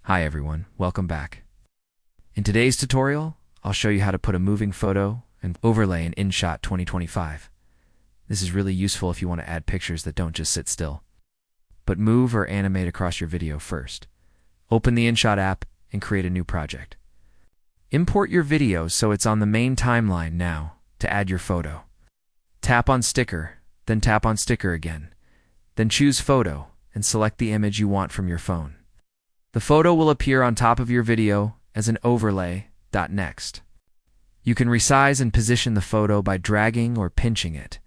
Hi everyone, welcome back. In today's tutorial, I'll show you how to put a moving photo and overlay in InShot 2025. This is really useful if you want to add pictures that don't just sit still, but move or animate across your video first. Open the InShot app and create a new project. Import your video so it's on the main timeline now to add your photo. Tap on Sticker, then tap on Sticker again. Then choose Photo and select the image you want from your phone. The photo will appear on top of your video as an overlay. Next, you can resize and position the photo by dragging or pinching it.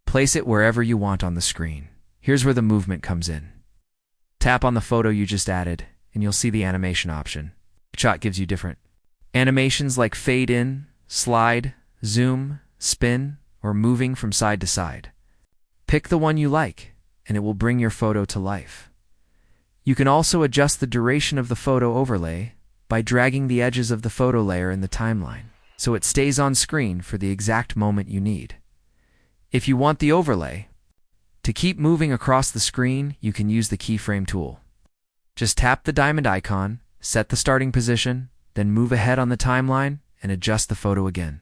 Place it wherever you want on the screen. Here's where the movement comes in. Tap on the photo you just added, and you'll see the animation option. InShot gives you different animations like fade in, slide, zoom, spin, or moving from side to side. Pick the one you like, and it will bring your photo to life. You can also adjust the duration of the photo overlay by dragging the edges of the photo layer in the timeline, so it stays on screen for the exact moment you need. If you want the overlay to keep moving across the screen, you can use the keyframe tool. Just tap the diamond icon, set the starting position, then move ahead on the timeline and adjust the photo again.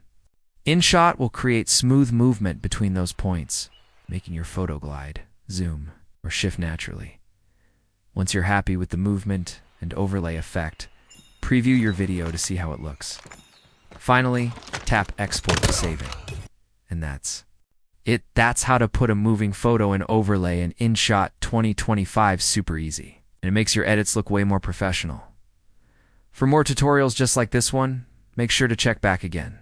InShot will create smooth movement between those points, making your photo glide, zoom, or shift naturally. Once you're happy with the movement and overlay effect, preview your video to see how it looks. Finally, tap Export to save it. And that's it. That's how to put a moving photo and overlay in InShot 2025 super easy. And it makes your edits look way more professional. For more tutorials just like this one, make sure to check back again.